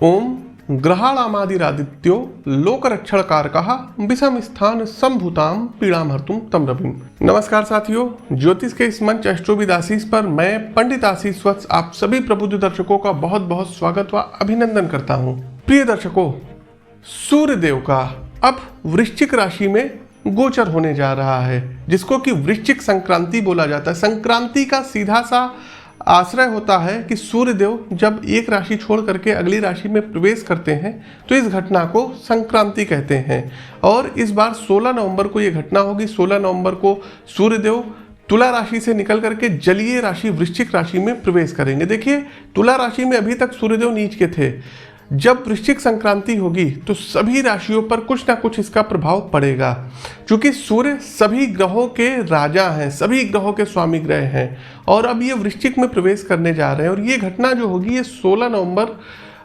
ओम ग्रहाणामादिरादित्यो लोकरक्षणकारकः विषम स्थान संभूताम पीड़ाम हर्तुम तम रविम। नमस्कार साथियों, ज्योतिष के इस मंच एस्ट्रोविद आशीष पर मैं पंडित आशीष वत्स आप सभी प्रबुद्ध दर्शकों का बहुत बहुत स्वागत व अभिनंदन करता हूँ। प्रिय दर्शकों, सूर्यदेव का अब वृश्चिक राशि में गोचर होने जा रहा है, जिसको कि वृश्चिक संक्रांति बोला जाता है। संक्रांति का सीधा सा आश्रय होता है कि सूर्यदेव जब एक राशि छोड़ करके अगली राशि में प्रवेश करते हैं तो इस घटना को संक्रांति कहते हैं। और इस बार 16 नवंबर को ये घटना होगी। 16 नवंबर को सूर्यदेव तुला राशि से निकल करके जलीय राशि वृश्चिक राशि में प्रवेश करेंगे। देखिए, तुला राशि में अभी तक सूर्यदेव नीच के थे। जब वृश्चिक संक्रांति होगी तो सभी राशियों पर कुछ ना कुछ इसका प्रभाव पड़ेगा, क्योंकि सूर्य सभी ग्रहों के राजा हैं, सभी ग्रहों के स्वामी ग्रह हैं और अब ये वृश्चिक में प्रवेश करने जा रहे हैं। और ये घटना जो होगी ये 16 नवंबर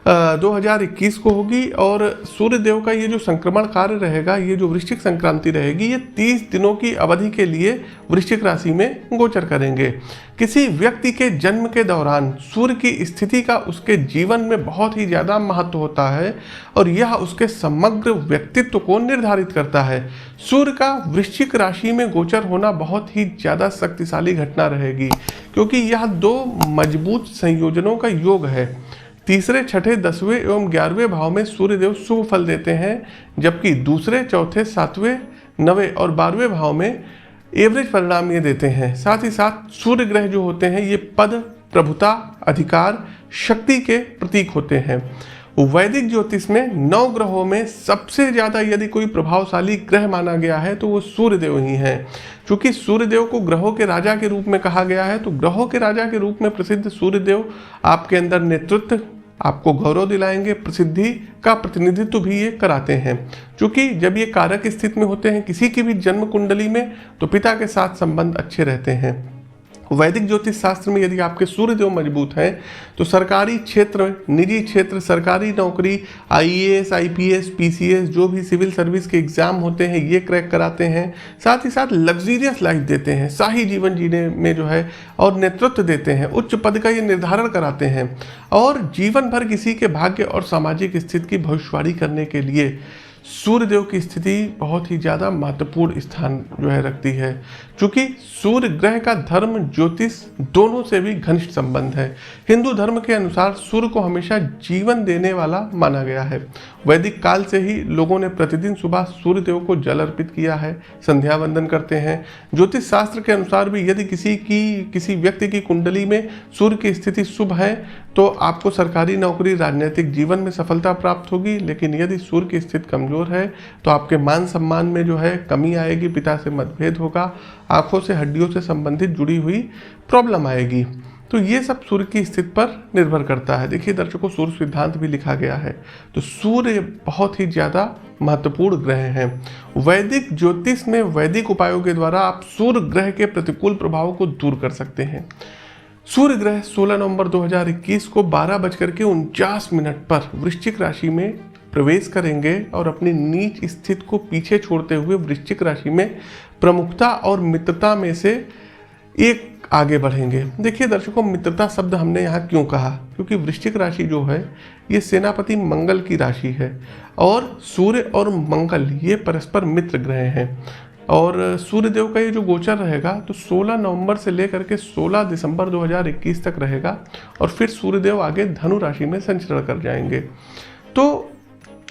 2021 को होगी। और सूर्यदेव का ये जो संक्रमण कार्य रहेगा, ये जो वृश्चिक संक्रांति रहेगी, ये 30 दिनों की अवधि के लिए वृश्चिक राशि में गोचर करेंगे। किसी व्यक्ति के जन्म के दौरान सूर्य की स्थिति का उसके जीवन में बहुत ही ज़्यादा महत्व होता है और यह उसके समग्र व्यक्तित्व को निर्धारित करता है। सूर्य का वृश्चिक राशि में गोचर होना बहुत ही ज़्यादा शक्तिशाली घटना रहेगी, क्योंकि यह दो मजबूत संयोजनों का योग है। तीसरे, छठे, 10वें एवं 11वें भाव में सूर्यदेव शुभ फल देते हैं, जबकि दूसरे, चौथे, 7वें, 9वें और 12वें भाव में एवरेज परिणाम ये देते हैं। साथ ही साथ सूर्य ग्रह जो होते हैं ये पद, प्रभुता, अधिकार, शक्ति के प्रतीक होते हैं। वैदिक ज्योतिष में 9 ग्रहों में सबसे ज़्यादा यदि कोई प्रभावशाली ग्रह माना गया है तो वो सूर्यदेव ही हैं। क्योंकि सूर्यदेव को ग्रहों के राजा के रूप में कहा गया है, तो ग्रहों के राजा के रूप में प्रसिद्ध सूर्यदेव आपके अंदर नेतृत्व, आपको गौरव दिलाएंगे, प्रसिद्धि का प्रतिनिधित्व भी ये कराते हैं। क्योंकि जब ये कारक स्थिति में होते हैं किसी की भी जन्म कुंडली में, तो पिता के साथ संबंध अच्छे रहते हैं। वैदिक ज्योतिष शास्त्र में यदि आपके सूर्यदेव मजबूत हैं तो सरकारी क्षेत्र, निजी क्षेत्र, सरकारी नौकरी, IAS, IPS, PCS, जो भी सिविल सर्विस के एग्जाम होते हैं ये क्रैक कराते हैं। साथ ही साथ लग्जीरियस लाइफ देते हैं, शाही जीवन जीने में जो है, और नेतृत्व देते हैं, उच्च पद का ये निर्धारण कराते हैं और जीवन भर किसी के भाग्य और सामाजिक स्थिति की भविष्यवाणी करने के लिए सूर्यदेव की स्थिति बहुत ही ज़्यादा महत्वपूर्ण स्थान जो है रखती है। क्योंकि सूर्य ग्रह का धर्म ज्योतिष दोनों से भी घनिष्ठ संबंध है। हिंदू धर्म के अनुसार सूर्य को हमेशा जीवन देने वाला माना गया है। वैदिक काल से ही लोगों ने प्रतिदिन सुबह सूर्यदेव को जल अर्पित किया है, संध्या वंदन करते हैं। ज्योतिष शास्त्र के अनुसार भी यदि किसी व्यक्ति की कुंडली में सूर्य की स्थिति शुभ है तो आपको सरकारी नौकरी, राजनीतिक जीवन में सफलता प्राप्त होगी। लेकिन यदि सूर्य की स्थिति कमजोर है तो आपके मान सम्मान में जो है कमी आएगी, पिता से मतभेद होगा, आंखों से, हड्डियों से संबंधित जुड़ी हुई प्रॉब्लम आएगी। तो ये सब सूर्य की स्थिति पर निर्भर करता है। देखिए दर्शकों, सूर्य सिद्धांत भी लिखा गया है, तो सूर्य बहुत ही ज़्यादा महत्वपूर्ण ग्रह हैं। वैदिक ज्योतिष में वैदिक उपायों के द्वारा आप सूर्य ग्रह के प्रतिकूल प्रभावों को दूर कर सकते हैं। सूर्य ग्रह 16 नवंबर 2021 को 12:49 पर वृश्चिक राशि में प्रवेश करेंगे और अपनी नीच स्थिति को पीछे छोड़ते हुए वृश्चिक राशि में प्रमुखता और मित्रता में से एक आगे बढ़ेंगे। देखिए दर्शकों, मित्रता शब्द हमने यहाँ क्यों कहा, क्योंकि वृश्चिक राशि जो है ये सेनापति मंगल की राशि है और सूर्य और मंगल ये परस्पर मित्र ग्रह हैं। और सूर्यदेव का ये जो गोचर रहेगा तो 16 नवंबर से लेकर के 16 दिसंबर 2021 तक रहेगा और फिर सूर्यदेव आगे धनु राशि में संचरण कर जाएंगे। तो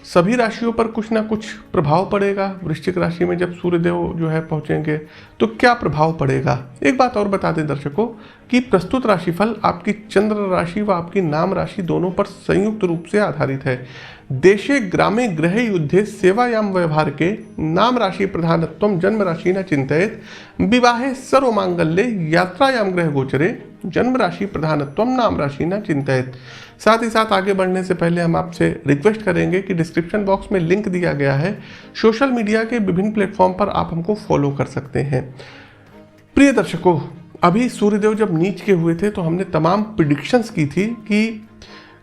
सभी राशियों पर कुछ ना कुछ प्रभाव पड़ेगा। वृश्चिक राशि में जब सूर्यदेव जो है पहुंचेंगे तो क्या प्रभाव पड़ेगा। एक बात और बता दें दर्शकों कि प्रस्तुत राशिफल आपकी चंद्र राशि व आपकी नाम राशि दोनों पर संयुक्त रूप से आधारित है। देशे ग्रामे गृह युद्धे सेवायाम व्यवहार के नाम राशि प्रधानत्वम जन्म राशि न चिंतित विवाहे सर्वमांगल्ये यात्रायाम ग्रह गोचरे जन्म राशि प्रधानत्वम नाम राशि न चिंतित। साथ ही साथ आगे बढ़ने से पहले हम आपसे रिक्वेस्ट करेंगे कि डिस्क्रिप्शन बॉक्स में लिंक दिया गया है, सोशल मीडिया के विभिन्न प्लेटफॉर्म पर आप हमको फॉलो कर सकते हैं। प्रिय दर्शकों, अभी सूर्यदेव जब नीच के हुए थे तो हमने तमाम प्रिडिक्शंस की थी कि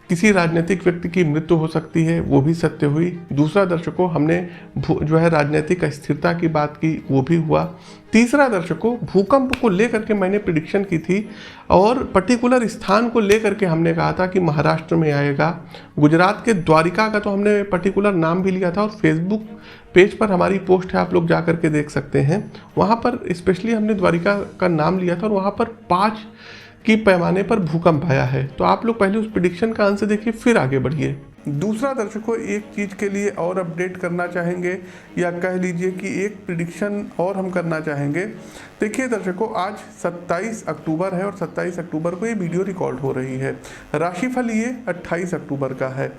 किसी राजनीतिक व्यक्ति की मृत्यु हो सकती है, वो भी सत्य हुई। दूसरा दर्शकों, हमने जो है राजनीतिक अस्थिरता की बात की, वो भी हुआ। तीसरा दर्शकों, भूकंप को लेकर के मैंने प्रिडिक्शन की थी और पर्टिकुलर स्थान को लेकर के हमने कहा था कि महाराष्ट्र में आएगा। गुजरात के द्वारिका का तो हमने पर्टिकुलर नाम भी लिया था और फेसबुक पेज पर हमारी पोस्ट है, आप लोग जा करके देख सकते हैं। वहाँ पर स्पेशली हमने द्वारिका का नाम लिया था और वहाँ पर 5 की पैमाने पर भूकंप आया है। तो आप लोग पहले उस प्रेडिक्शन का आंसर देखिए, फिर आगे बढ़िए। दूसरा दर्शकों, एक चीज़ के लिए और अपडेट करना चाहेंगे या कह लीजिए कि एक प्रेडिक्शन और हम करना चाहेंगे। देखिए दर्शकों, आज 27 अक्टूबर है और 27 अक्टूबर को ये वीडियो रिकॉर्ड हो रही है। राशिफल ये 28 अक्टूबर का है।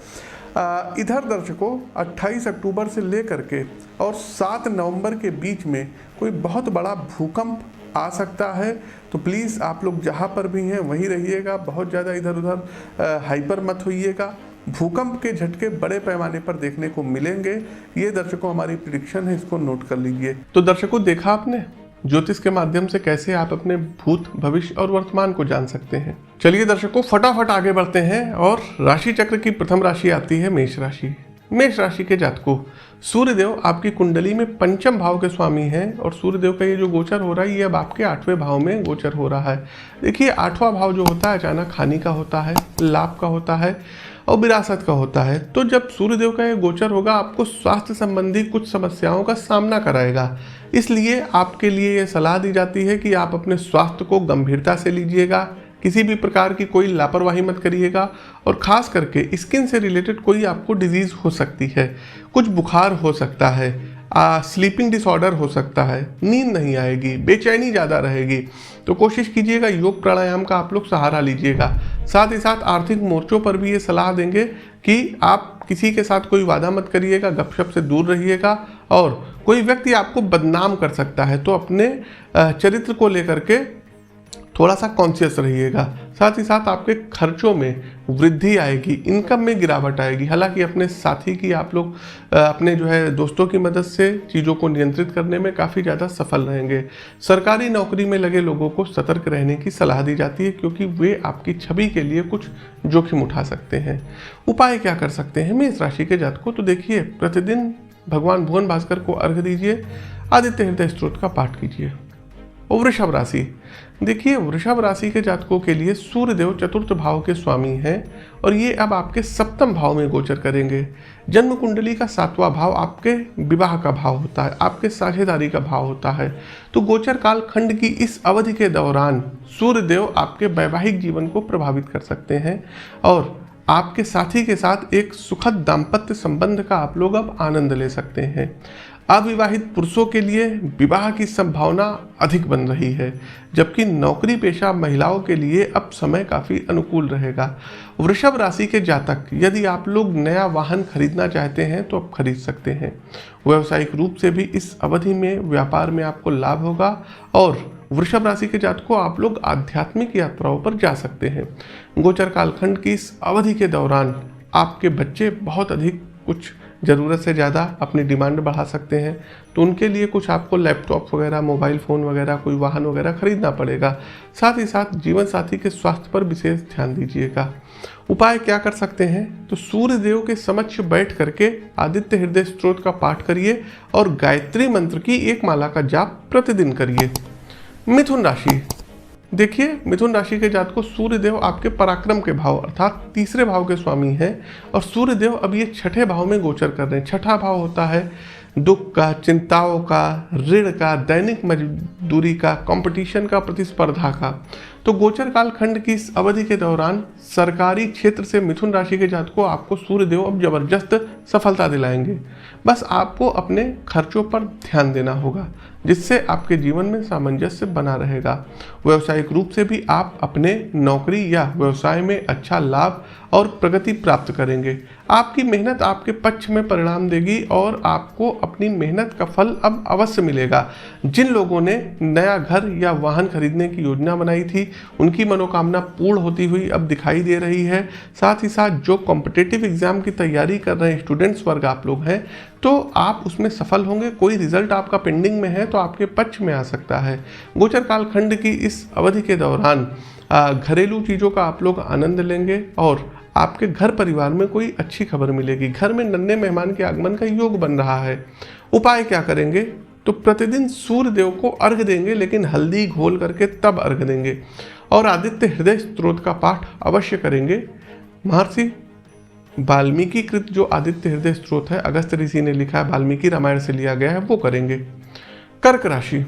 इधर दर्शकों 28 अक्टूबर से लेकर के और 7 नवंबर के बीच में कोई बहुत बड़ा भूकंप आ सकता है। तो प्लीज़ आप लोग जहाँ पर भी हैं वहीं रहिएगा, बहुत ज़्यादा इधर उधर हाइपर मत होइएगा। भूकंप के झटके बड़े पैमाने पर देखने को मिलेंगे। ये दर्शकों हमारी प्रेडिक्शन है, इसको नोट कर लीजिए। तो दर्शकों, देखा आपने ज्योतिष के माध्यम से कैसे आप अपने भूत, भविष्य और वर्तमान को जान सकते हैं। चलिए दर्शकों, फटाफट आगे बढ़ते हैं और राशि चक्र की प्रथम राशि आती है मेष राशि। मेष राशि के जातकों, सूर्यदेव आपकी कुंडली में पंचम भाव के स्वामी हैं और सूर्यदेव का ये जो गोचर हो रहा है ये अब आपके 8वें भाव में गोचर हो रहा है। देखिए 8वां भाव जो होता है अचानक हानि का होता है, लाभ का होता है और विरासत का होता है। तो जब सूर्यदेव का ये गोचर होगा आपको स्वास्थ्य संबंधी कुछ समस्याओं का सामना कराएगा। इसलिए आपके लिए ये सलाह दी जाती है कि आप अपने स्वास्थ्य को गंभीरता से लीजिएगा, किसी भी प्रकार की कोई लापरवाही मत करिएगा और ख़ास करके स्किन से रिलेटेड कोई आपको डिजीज़ हो सकती है, कुछ बुखार हो सकता है, स्लीपिंग डिसऑर्डर हो सकता है, नींद नहीं आएगी, बेचैनी ज़्यादा रहेगी। तो कोशिश कीजिएगा योग प्राणायाम का आप लोग सहारा लीजिएगा। साथ ही साथ आर्थिक मोर्चों पर भी ये सलाह देंगे कि आप किसी के साथ कोई वादा मत करिएगा, गपशप से दूर रहिएगा और कोई व्यक्ति आपको बदनाम कर सकता है तो अपने चरित्र को लेकर के थोड़ा सा कॉन्शियस रहिएगा। साथ ही साथ आपके खर्चों में वृद्धि आएगी, इनकम में गिरावट आएगी। हालांकि अपने साथी की आप लोग अपने जो है दोस्तों की मदद से चीज़ों को नियंत्रित करने में काफ़ी ज़्यादा सफल रहेंगे। सरकारी नौकरी में लगे लोगों को सतर्क रहने की सलाह दी जाती है क्योंकि वे आपकी छवि के लिए कुछ जोखिम उठा सकते हैं। उपाय क्या कर सकते हैं मेष राशि के जातकों? तो देखिए, प्रतिदिन भगवान भुवन भास्कर को अर्घ्य दीजिए, आदित्य हृदय स्तोत्र का पाठ कीजिए। और वृषभ राशि, देखिए वृषभ राशि के जातकों के लिए सूर्यदेव चतुर्थ भाव के स्वामी हैं और ये अब आपके 7वें भाव में गोचर करेंगे। जन्म कुंडली का 7वां भाव आपके विवाह का भाव होता है, आपके साझेदारी का भाव होता है। तो गोचर काल खंड की इस अवधि के दौरान सूर्यदेव आपके वैवाहिक जीवन को प्रभावित कर सकते हैं और आपके साथी के साथ एक सुखद दाम्पत्य संबंध का आप लोग अब आनंद ले सकते हैं। अविवाहित पुरुषों के लिए विवाह की संभावना अधिक बन रही है, जबकि नौकरी पेशा महिलाओं के लिए अब समय काफ़ी अनुकूल रहेगा। वृषभ राशि के जातक, यदि आप लोग नया वाहन खरीदना चाहते हैं तो आप खरीद सकते हैं। व्यावसायिक रूप से भी इस अवधि में व्यापार में आपको लाभ होगा और वृषभ राशि के जातकों आप लोग आध्यात्मिक यात्राओं पर जा सकते हैं। गोचर कालखंड की इस अवधि के दौरान आपके बच्चे बहुत अधिक कुछ ज़रूरत से ज़्यादा अपनी डिमांड बढ़ा सकते हैं, तो उनके लिए कुछ आपको लैपटॉप वगैरह, मोबाइल फ़ोन वगैरह, कोई वाहन वगैरह खरीदना पड़ेगा। साथ ही साथ जीवन साथी के स्वास्थ्य पर विशेष ध्यान दीजिएगा। उपाय क्या कर सकते हैं? तो सूर्यदेव के समक्ष बैठ करके आदित्य हृदय स्तोत्र का पाठ करिए और गायत्री मंत्र की एक माला का जाप प्रतिदिन करिए। मिथुन राशि, देखिए मिथुन राशि के जातकों सूर्यदेव आपके पराक्रम के भाव अर्थात 3रे भाव के स्वामी हैं और सूर्यदेव अब ये 6ठे भाव में गोचर कर रहे हैं। 6ठा भाव होता है दुख का, चिंताओं का, ऋण का, दैनिक मजदूरी का, कंपटीशन का, प्रतिस्पर्धा का। तो गोचर काल खंड की इस अवधि के दौरान सरकारी क्षेत्र से मिथुन राशि के जातकों आपको सूर्यदेव अब जबरदस्त सफलता दिलाएंगे। बस आपको अपने खर्चों पर ध्यान देना होगा, जिससे आपके जीवन में सामंजस्य बना रहेगा। व्यावसायिक रूप से भी आप अपने नौकरी या व्यवसाय में अच्छा लाभ और प्रगति प्राप्त करेंगे। आपकी मेहनत आपके पक्ष में परिणाम देगी और आपको अपनी मेहनत का फल अब अवश्य मिलेगा। जिन लोगों ने नया घर या वाहन खरीदने की योजना बनाई थी उनकी मनोकामना पूर्ण होती हुई अब दिखाई दे रही है। साथ ही साथ जो कॉम्पिटिटिव एग्जाम की तैयारी कर रहे स्टूडेंट्स वर्ग आप लोग हैं तो आप उसमें सफल होंगे। कोई रिजल्ट आपका पेंडिंग में है तो आपके पक्ष में आ सकता है। गोचर कालखंड की इस अवधि के दौरान घरेलू चीज़ों का आप लोग आनंद लेंगे और आपके घर परिवार में कोई अच्छी खबर मिलेगी। घर में नन्हे मेहमान के आगमन का योग बन रहा है। उपाय क्या करेंगे? तो प्रतिदिन सूर्य देव को अर्घ देंगे, लेकिन हल्दी घोल करके तब अर्घ देंगे। और आदित्य हृदय स्तोत्र का पाठ अवश्य करेंगे। महर्षि वाल्मीकि कृत जो आदित्य हृदय स्तोत्र है, अगस्त्य ऋषि ने लिखा है, वाल्मीकि रामायण से लिया गया है, वो करेंगे। कर्क राशि।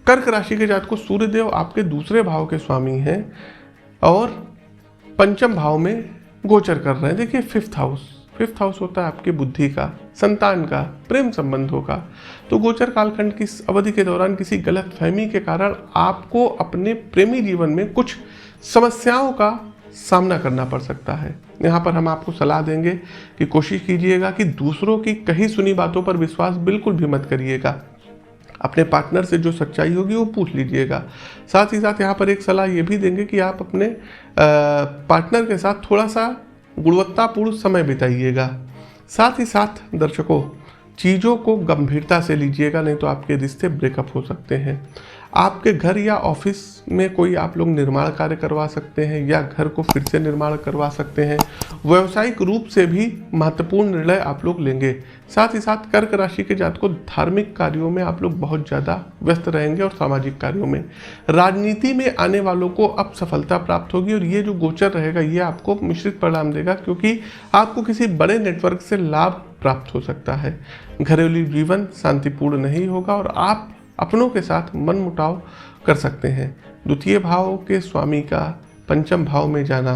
कर्क राशि के जातकों सूर्यदेव आपके दूसरे भाव के स्वामी हैं और पंचम भाव में गोचर कर रहे हैं। देखिए फिफ्थ हाउस होता है आपकी बुद्धि का, संतान का, प्रेम संबंधों का। तो गोचर कालखंड की इस अवधि के दौरान किसी गलत फहमी के कारण आपको अपने प्रेमी जीवन में कुछ समस्याओं का सामना करना पड़ सकता है। यहाँ पर हम आपको सलाह देंगे कि कोशिश कीजिएगा कि दूसरों की कही सुनी बातों पर विश्वास बिल्कुल भी मत करिएगा। अपने पार्टनर से जो सच्चाई होगी वो पूछ लीजिएगा। साथ ही साथ यहाँ पर एक सलाह ये भी देंगे कि आप अपने पार्टनर के साथ थोड़ा सा गुणवत्तापूर्ण समय बिताइएगा। साथ ही साथ दर्शकों, चीज़ों को गंभीरता से लीजिएगा, नहीं तो आपके रिश्ते ब्रेकअप हो सकते हैं। आपके घर या ऑफिस में कोई आप लोग निर्माण कार्य करवा सकते हैं या घर को फिर से निर्माण करवा सकते हैं। व्यावसायिक रूप से भी महत्वपूर्ण निर्णय आप लोग लेंगे। साथ ही साथ कर्क राशि के जातकों धार्मिक कार्यों में आप लोग बहुत ज़्यादा व्यस्त रहेंगे और सामाजिक कार्यों में। राजनीति में आने वालों को अब सफलता प्राप्त होगी और ये जो गोचर रहेगा ये आपको मिश्रित परिणाम देगा, क्योंकि आपको किसी बड़े नेटवर्क से लाभ प्राप्त हो सकता है। घरेलू जीवन शांतिपूर्ण नहीं होगा और आप अपनों के साथ मनमुटाव कर सकते हैं। द्वितीय भाव के स्वामी का पंचम भाव में जाना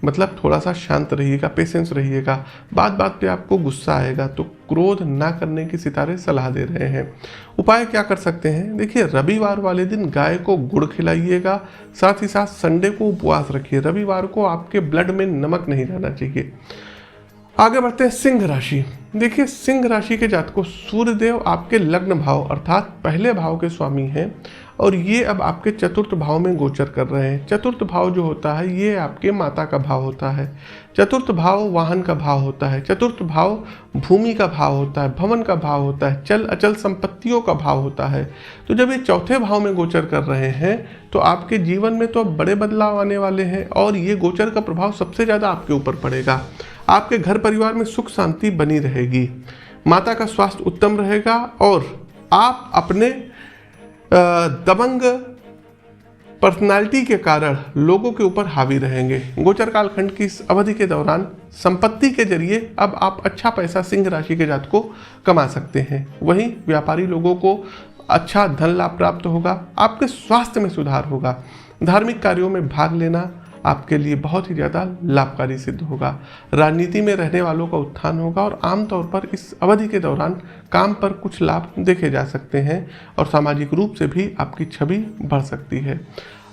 मतलब थोड़ा सा शांत रहिएगा, पेशेंस रहिएगा। बात बात पे आपको गुस्सा आएगा, तो क्रोध ना करने की सितारे सलाह दे रहे हैं। उपाय क्या कर सकते हैं? देखिए रविवार वाले दिन गाय को गुड़ खिलाइएगा। साथ ही साथ संडे को उपवास रखिए। रविवार को आपके ब्लड में नमक नहीं जाना चाहिए। आगे बढ़ते हैं सिंह राशि। देखिए सिंह राशि के जातकों सूर्यदेव आपके लग्न भाव अर्थात पहले भाव के स्वामी हैं और ये अब आपके चतुर्थ भाव में गोचर कर रहे हैं। चतुर्थ भाव जो होता है ये आपके माता का भाव होता है। चतुर्थ भाव वाहन का भाव होता है। चतुर्थ भाव भूमि का भाव होता है, भवन का भाव होता है, चल अचल संपत्तियों का भाव होता है। तो जब ये चौथे भाव में गोचर कर रहे हैं तो आपके जीवन में तो अब बड़े बदलाव आने वाले हैं और ये गोचर का प्रभाव सबसे ज़्यादा आपके ऊपर पड़ेगा। आपके घर परिवार में सुख शांति बनी रहेगी, माता का स्वास्थ्य उत्तम रहेगा और आप अपने दबंग पर्सनालिटी के कारण लोगों के ऊपर हावी रहेंगे। गोचर कालखंड की इस अवधि के दौरान संपत्ति के जरिए अब आप अच्छा पैसा सिंह राशि के जातकों को कमा सकते हैं। वहीं व्यापारी लोगों को अच्छा धन लाभ प्राप्त होगा। आपके स्वास्थ्य में सुधार होगा। धार्मिक कार्यों में भाग लेना आपके लिए बहुत ही ज़्यादा लाभकारी सिद्ध होगा। राजनीति में रहने वालों का उत्थान होगा और आमतौर पर इस अवधि के दौरान काम पर कुछ लाभ देखे जा सकते हैं और सामाजिक रूप से भी आपकी छवि बढ़ सकती है।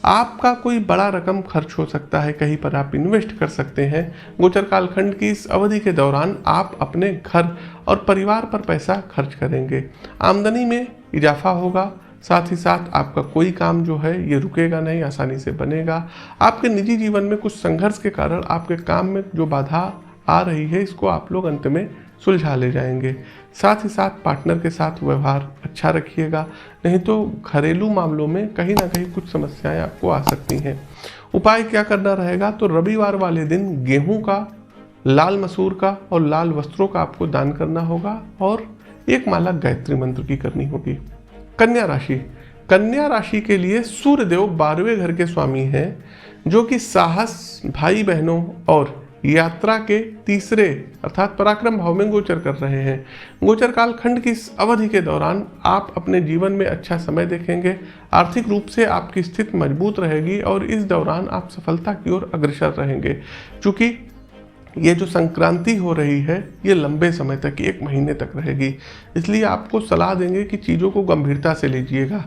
आपका कोई बड़ा रकम खर्च हो सकता है, कहीं पर आप इन्वेस्ट कर सकते हैं। गोचर कालखंड की इस अवधि के दौरान आप अपने घर और परिवार पर पैसा खर्च करेंगे। आमदनी में इजाफा होगा। साथ ही साथ आपका कोई काम जो है ये रुकेगा नहीं, आसानी से बनेगा। आपके निजी जीवन में कुछ संघर्ष के कारण आपके काम में जो बाधा आ रही है इसको आप लोग अंत में सुलझा ले जाएंगे। साथ ही साथ पार्टनर के साथ व्यवहार अच्छा रखिएगा, नहीं तो घरेलू मामलों में कहीं ना कहीं कुछ समस्याएं आपको आ सकती हैं। उपाय क्या करना रहेगा? तो रविवार वाले दिन गेहूं का, लाल मसूर का और लाल वस्त्रों का आपको दान करना होगा और एक माला गायत्री मंत्र की करनी होगी। कन्या राशि। कन्या राशि के लिए सूर्यदेव 12वें घर के स्वामी हैं, जो कि साहस, भाई बहनों और यात्रा के तीसरे अर्थात पराक्रम भाव में गोचर कर रहे हैं। गोचर कालखंड की इस अवधि के दौरान आप अपने जीवन में अच्छा समय देखेंगे। आर्थिक रूप से आपकी स्थिति मजबूत रहेगी और इस दौरान आप सफलता की ओर अग्रसर रहेंगे। चूँकि ये जो संक्रांति हो रही है ये लंबे समय तक, 1 महीने तक रहेगी, इसलिए आपको सलाह देंगे कि चीज़ों को गंभीरता से लीजिएगा।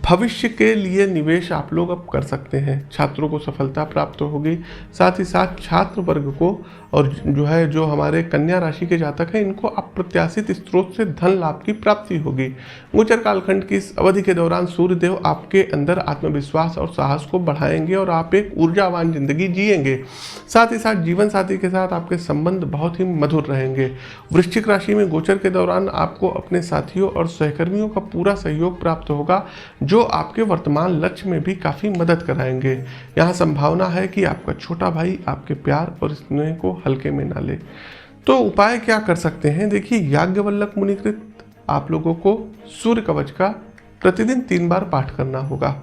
भविष्य के लिए निवेश आप लोग अब कर सकते हैं। छात्रों को सफलता प्राप्त होगी। साथ ही साथ छात्र वर्ग को और जो हमारे कन्या राशि के जातक हैं इनको अप्रत्याशित स्रोत से धन लाभ की प्राप्ति होगी। गोचर कालखंड की इस अवधि के दौरान सूर्यदेव आपके अंदर आत्मविश्वास और साहस को बढ़ाएंगे और आप एक ऊर्जावान जिंदगी जिएंगे। साथ ही साथ जीवन साथी के साथ आपके संबंध बहुत ही मधुर रहेंगे। वृश्चिक राशि में गोचर के दौरान आपको अपने साथियों और सहकर्मियों का पूरा सहयोग प्राप्त होगा, जो आपके वर्तमान लक्ष्य में भी काफ़ी मदद कराएंगे। यहाँ संभावना है कि आपका छोटा भाई आपके प्यार और स्नेह को हल्के में ना ले। तो उपाय क्या कर सकते हैं? देखिए, याज्ञवल्क्य मुनिकृत आप लोगों को सूर्य कवच का प्रतिदिन 3 बार पाठ करना होगा।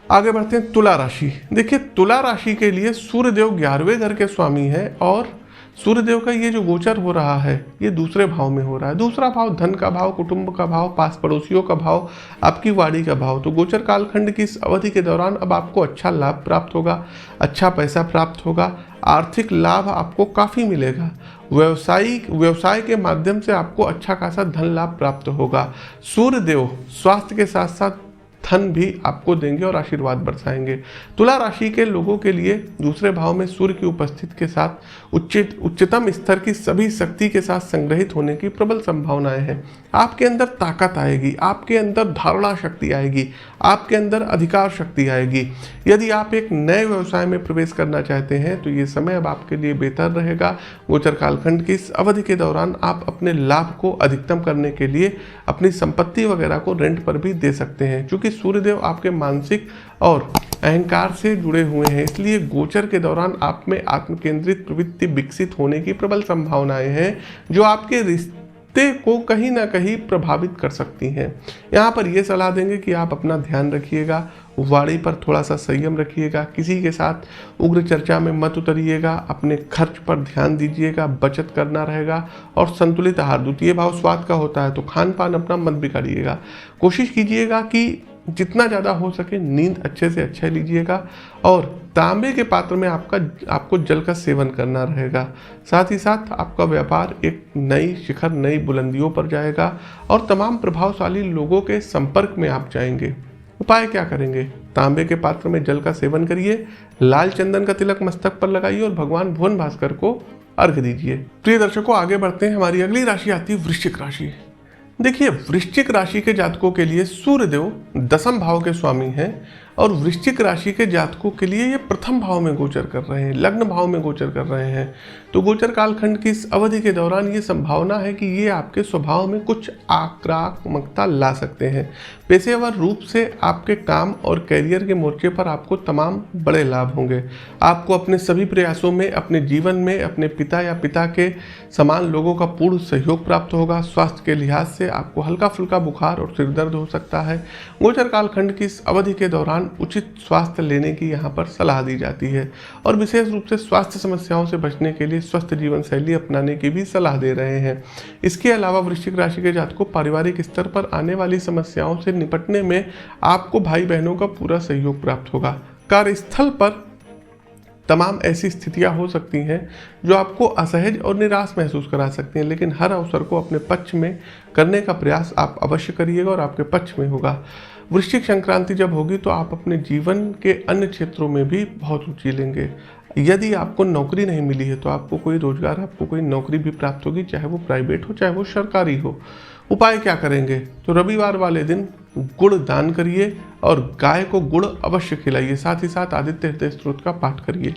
आगे बढ़ते हैं तुला राशि। देखिए, तुला राशि के लिए सूर्यदेव 11वें घर के स्वामी हैं और सूर्यदेव का ये जो गोचर हो रहा है ये दूसरे भाव में हो रहा है। दूसरा भाव धन का भाव, कुटुंब का भाव, पास पड़ोसियों का भाव, आपकी वाणी का भाव। तो गोचर कालखंड की इस अवधि के दौरान अब आपको अच्छा लाभ प्राप्त होगा, अच्छा पैसा प्राप्त होगा, आर्थिक लाभ आपको काफ़ी मिलेगा। व्यवसाय के माध्यम से आपको अच्छा खासा धन लाभ प्राप्त होगा। सूर्यदेव स्वास्थ्य के साथ साथ धन भी आपको देंगे और आशीर्वाद बरसाएंगे। तुला राशि के लोगों के लिए दूसरे भाव में सूर्य की उपस्थिति के साथ उच्चतम स्तर की सभी शक्ति के साथ संग्रहित होने की प्रबल संभावनाएं हैं। आपके अंदर ताकत आएगी, आपके अंदर धारणा शक्ति आएगी, आपके अंदर अधिकार शक्ति आएगी। यदि आप एक नए व्यवसाय में प्रवेश करना चाहते हैं तो ये समय अब आपके लिए बेहतर रहेगा। गोचर कालखंड की इस अवधि के दौरान आप अपने लाभ को अधिकतम करने के लिए अपनी संपत्ति वगैरह को रेंट पर भी दे सकते हैं। क्योंकि सूर्यदेव आपके मानसिक और अहंकार से जुड़े हुए हैं, इसलिए गोचर के दौरान आप में आत्मकेंद्रित प्रवृत्ति विकसित होने की प्रबल संभावनाएं हैं जो आपके रिश्ते को कहीं ना कहीं प्रभावित कर सकती हैं। यहाँ पर यह सलाह देंगे कि आप अपना ध्यान रखिएगा, वाणी पर थोड़ा सा संयम रखिएगा, किसी के साथ उग्र चर्चा में मत उतरिएगा, अपने खर्च पर ध्यान दीजिएगा, बचत करना रहेगा और संतुलित आहार। द्वितीय भाव स्वाद का होता है तो खान पान अपना मत बिगाड़िएगा। कोशिश कीजिएगा कि जितना ज़्यादा हो सके नींद अच्छे से अच्छा लीजिएगा और तांबे के पात्र में आपको जल का सेवन करना रहेगा। साथ ही साथ आपका व्यापार एक नई शिखर, नई बुलंदियों पर जाएगा और तमाम प्रभावशाली लोगों के संपर्क में आप जाएंगे। उपाय क्या करेंगे? तांबे के पात्र में जल का सेवन करिए, लाल चंदन का तिलक मस्तक पर लगाइए और भगवान भुवन भास्कर को अर्घ दीजिए। प्रिय दर्शकों, आगे बढ़ते हैं। हमारी अगली राशि आती है वृश्चिक राशि। देखिए, वृश्चिक राशि के जातकों के लिए सूर्यदेव 10वें भाव के स्वामी हैं और वृश्चिक राशि के जातकों के लिए ये प्रथम भाव में गोचर कर रहे हैं, लग्न भाव में गोचर कर रहे हैं। तो गोचर कालखंड की इस अवधि के दौरान ये संभावना है कि ये आपके स्वभाव में कुछ आक्रामकता ला सकते हैं। पेशेवर रूप से आपके काम और करियर के मोर्चे पर आपको तमाम बड़े लाभ होंगे। आपको अपने सभी प्रयासों में, अपने जीवन में अपने पिता या पिता के समान लोगों का पूर्ण सहयोग प्राप्त होगा। स्वास्थ्य के लिहाज से आपको हल्का फुल्का बुखार और सिर दर्द हो सकता है। गोचर कालखंड की इस अवधि के दौरान उचित स्वास्थ्य लेने की यहाँ पर सलाह दी जाती है और विशेष रूप से स्वास्थ्य समस्याओं से बचने के लिए स्वस्थ जीवन शैली अपनाने की भी सलाह दे रहे हैं। इसके अलावा वृश्चिक राशि के जातकों को पारिवारिक स्तर पर आने वाली समस्याओं से निपटने में आपको भाई बहनों का पूरा सहयोग प्राप्त होगा। कार्यस्थल पर तमाम ऐसी स्थितियां हो सकती हैं जो आपको असहज और निराश महसूस करा सकती हैं, लेकिन हर अवसर को अपने पक्ष में करने का प्रयास आप अवश्य करिएगा और आपके पक्ष में होगा। वृश्चिक संक्रांति जब होगी तो आप अपने जीवन के अन्य क्षेत्रों में भी बहुत रुचि लेंगे। यदि आपको नौकरी नहीं मिली है तो आपको कोई रोजगार, आपको कोई नौकरी भी प्राप्त होगी, चाहे वो प्राइवेट हो चाहे वो सरकारी हो। उपाय क्या करेंगे? तो रविवार वाले दिन गुड़ दान करिए और गाय को गुड़ अवश्य खिलाइए। साथ ही साथ आदित्य हृदय स्तोत्र का पाठ करिए।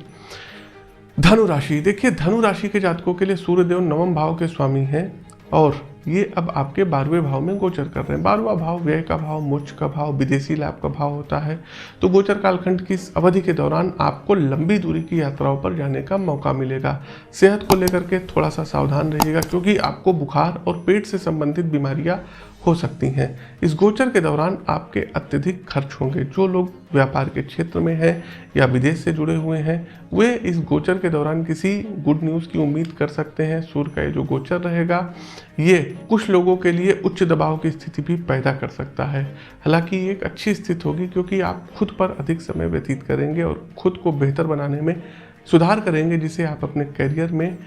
धनु राशि। देखिए, धनु राशि के जातकों के लिए सूर्यदेव 9वें भाव के स्वामी हैं और ये अब आपके 12वें भाव में गोचर कर रहे हैं। 12वां भाव व्यय का भाव, मोक्ष का भाव, विदेशी लाभ का भाव होता है। तो गोचर कालखंड की इस अवधि के दौरान आपको लंबी दूरी की यात्राओं पर जाने का मौका मिलेगा। सेहत को लेकर के थोड़ा सा सावधान रहिएगा क्योंकि आपको बुखार और पेट से संबंधित बीमारियां हो सकती हैं। इस गोचर के दौरान आपके अत्यधिक खर्च होंगे। जो लोग व्यापार के क्षेत्र में हैं या विदेश से जुड़े हुए हैं वे इस गोचर के दौरान किसी गुड न्यूज़ की उम्मीद कर सकते हैं। सूर्य का ये जो गोचर रहेगा ये कुछ लोगों के लिए उच्च दबाव की स्थिति भी पैदा कर सकता है। हालांकि ये एक अच्छी स्थिति होगी क्योंकि आप खुद पर अधिक समय व्यतीत करेंगे और खुद को बेहतर बनाने में सुधार करेंगे, जिसे आप अपने करियर में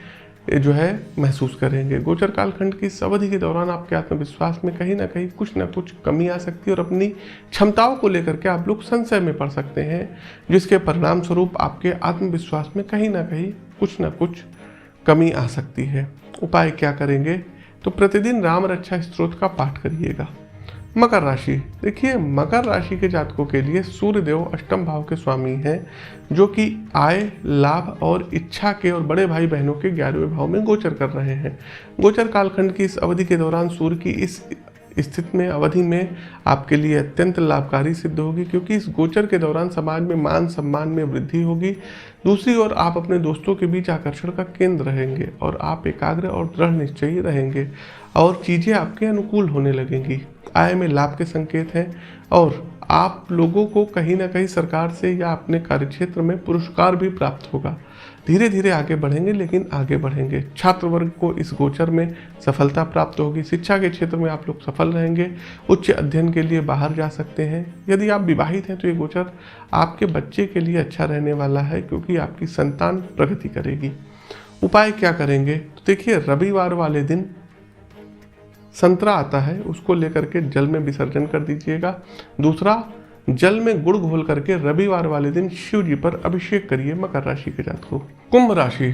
जो है महसूस करेंगे। गोचर कालखंड की इस अवधि के दौरान आपके आत्मविश्वास में कहीं ना कुछ कमी आ सकती है और अपनी क्षमताओं को लेकर के आप लोग संशय में पड़ सकते हैं, जिसके परिणाम स्वरूप आपके आत्मविश्वास में कहीं ना कुछ कमी आ सकती है। उपाय क्या करेंगे? तो प्रतिदिन राम रक्षा स्तोत्र का पाठ करिएगा। मकर राशि। देखिए, मकर राशि के जातकों के लिए सूर्यदेव 8वें भाव के स्वामी हैं जो कि आय, लाभ और इच्छा के और बड़े भाई बहनों के 11वें भाव में गोचर कर रहे हैं। गोचर कालखंड की इस अवधि के दौरान सूर्य की इस स्थिति में अवधि में आपके लिए अत्यंत लाभकारी सिद्ध होगी, क्योंकि इस गोचर के दौरान समाज में मान सम्मान में वृद्धि होगी। दूसरी ओर आप अपने दोस्तों के बीच आकर्षण का केंद्र रहेंगे और आप एकाग्र और दृढ़ निश्चयी रहेंगे और चीज़ें आपके अनुकूल होने लगेंगी। आय में लाभ के संकेत हैं और आप लोगों को कहीं ना कहीं सरकार से या अपने कार्यक्षेत्र में पुरस्कार भी प्राप्त होगा। धीरे धीरे आगे बढ़ेंगे, लेकिन आगे बढ़ेंगे। छात्र वर्ग को इस गोचर में सफलता प्राप्त होगी। शिक्षा के क्षेत्र में आप लोग सफल रहेंगे। उच्च अध्ययन के लिए बाहर जा सकते हैं। यदि आप विवाहित हैं तो ये गोचर आपके बच्चे के लिए अच्छा रहने वाला है, क्योंकि आपकी संतान प्रगति करेगी। उपाय क्या करेंगे? तो देखिए, रविवार वाले दिन संतरा आता है, उसको लेकर के जल में विसर्जन कर दीजिएगा। दूसरा, जल में गुड़ घोल करके रविवार वाले दिन शिव जी पर अभिषेक करिए मकर राशि के जातकों। कुंभ राशि।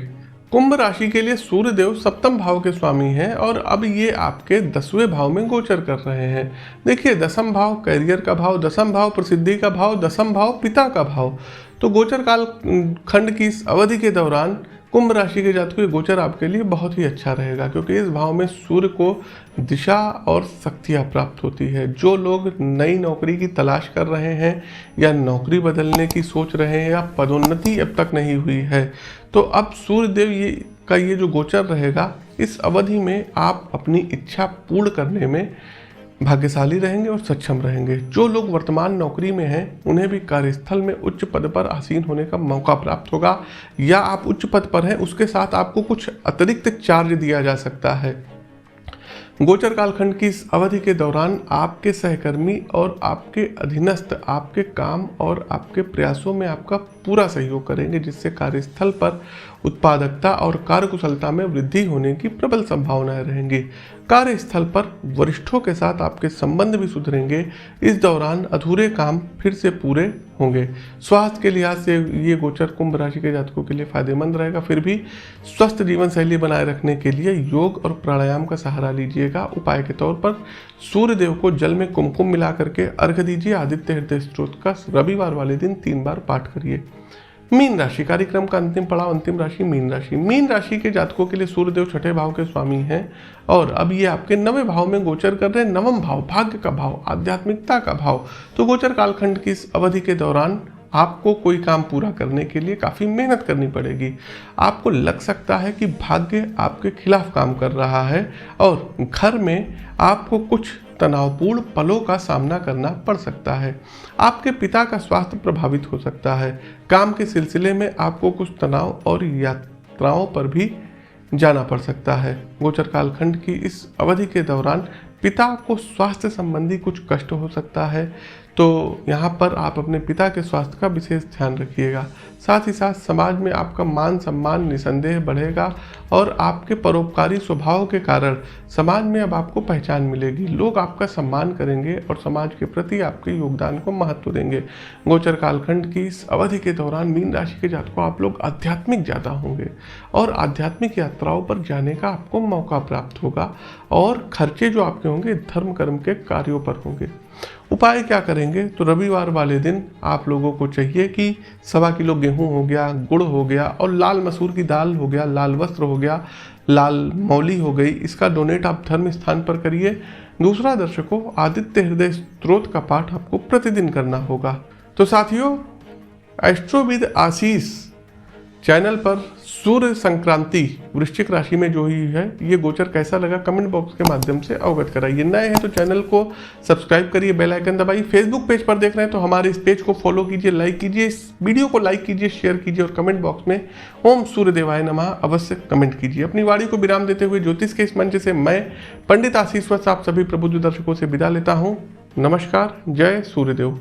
कुंभ राशि के लिए सूर्यदेव सप्तम भाव के स्वामी हैं और अब ये आपके 10वें भाव में गोचर कर रहे हैं। देखिए, 10वां भाव कैरियर का भाव, 10वां भाव प्रसिद्धि का भाव, 10वां भाव पिता का भाव। तो गोचर काल खंड की इस अवधि के दौरान कुंभ राशि के जातकों, गोचर आपके लिए बहुत ही अच्छा रहेगा, क्योंकि इस भाव में सूर्य को दिशा और शक्तियाँ प्राप्त होती है। जो लोग नई नौकरी की तलाश कर रहे हैं या नौकरी बदलने की सोच रहे हैं या पदोन्नति अब तक नहीं हुई है, तो अब सूर्यदेव ये जो गोचर रहेगा, इस अवधि में आप अपनी इच्छा पूर्ण करने में भाग्यशाली रहेंगे और सक्षम रहेंगे। जो लोग वर्तमान नौकरी में हैं, उन्हें भी कार्यस्थल में उच्च पद पर आसीन होने का मौका प्राप्त होगा, या आप उच्च पद पर हैं उसके साथ आपको कुछ अतिरिक्त चार्ज दिया जा सकता है। गोचर कालखंड की इस अवधि के दौरान आपके सहकर्मी और आपके अधीनस्थ आपके काम और आपके प्रयासों में आपका पूरा सहयोग करेंगे, जिससे कार्यस्थल पर उत्पादकता और कार्यकुशलता में वृद्धि होने की प्रबल संभावनाएं रहेंगी। कार्यस्थल पर वरिष्ठों के साथ आपके संबंध भी सुधरेंगे। इस दौरान अधूरे काम फिर से पूरे होंगे। स्वास्थ्य के लिहाज से ये गोचर कुंभ राशि के जातकों के लिए फायदेमंद रहेगा। फिर भी स्वस्थ जीवन शैली बनाए रखने के लिए योग और प्राणायाम का सहारा लीजिएगा। उपाय के तौर पर सूर्यदेव को जल में कुमकुम मिला करके अर्घ्य दीजिए। आदित्य हृदय स्तोत्र का रविवार वाले दिन 3 बार पाठ करिए। मीन राशि। कार्यक्रम का अंतिम पड़ाव, अंतिम राशि मीन राशि। मीन राशि के जातकों के लिए सूर्यदेव 6ठे भाव के स्वामी हैं और अब ये आपके 9वें भाव में गोचर कर रहे हैं। 9वां भाव भाग्य का भाव, आध्यात्मिकता का भाव। तो गोचर कालखंड की इस अवधि के दौरान आपको कोई काम पूरा करने के लिए काफ़ी मेहनत करनी पड़ेगी। आपको लग सकता है कि भाग्य आपके खिलाफ काम कर रहा है और घर में आपको कुछ तनावपूर्ण पलों का सामना करना पड़ सकता है। आपके पिता का स्वास्थ्य प्रभावित हो सकता है। काम के सिलसिले में आपको कुछ तनाव और यात्राओं पर भी जाना पड़ सकता है। गोचर कालखंड की इस अवधि के दौरान पिता को स्वास्थ्य संबंधी कुछ कष्ट हो सकता है, तो यहाँ पर आप अपने पिता के स्वास्थ्य का विशेष ध्यान रखिएगा। साथ ही साथ समाज में आपका मान सम्मान निसंदेह बढ़ेगा और आपके परोपकारी स्वभाव के कारण समाज में अब आपको पहचान मिलेगी। लोग आपका सम्मान करेंगे और समाज के प्रति आपके योगदान को महत्व देंगे। गोचर कालखंड की इस अवधि के दौरान मीन राशि के जातकों, आप लोग आध्यात्मिक ज़्यादा होंगे और आध्यात्मिक यात्राओं पर जाने का आपको मौका प्राप्त होगा और खर्चे जो आपके होंगे धर्म कर्म के कार्यों पर होंगे। उपाय क्या करेंगे? तो रविवार वाले दिन आप लोगों को चाहिए कि 1.25 किलो गेहूं हो गया, गुड़ हो गया और लाल मसूर की दाल हो गया, लाल वस्त्र हो गया, लाल मौली हो गई, इसका डोनेट आप धर्म स्थान पर करिए। दूसरा दर्शकों, आदित्य हृदय स्तोत्र का पाठ आपको प्रतिदिन करना होगा। तो साथियों, एस्ट्रोविद आशीष चैनल पर सूर्य संक्रांति वृश्चिक राशि में जो हुई है, ये गोचर कैसा लगा कमेंट बॉक्स के माध्यम से अवगत कराइए। नए हैं तो चैनल को सब्सक्राइब करिए, बेल आइकन दबाइए। फेसबुक पेज पर देख रहे हैं तो हमारे इस पेज को फॉलो कीजिए, लाइक कीजिए, इस वीडियो को लाइक कीजिए, शेयर कीजिए और कमेंट बॉक्स में ओम सूर्यदेवाय नमः अवश्य कमेंट कीजिए। अपनी वाणी को विराम देते हुए ज्योतिष के इस मंच से मैं पंडित आशीष वत्स आप सभी प्रबुद्ध दर्शकों से विदा लेता हूँ। नमस्कार, जय सूर्यदेव।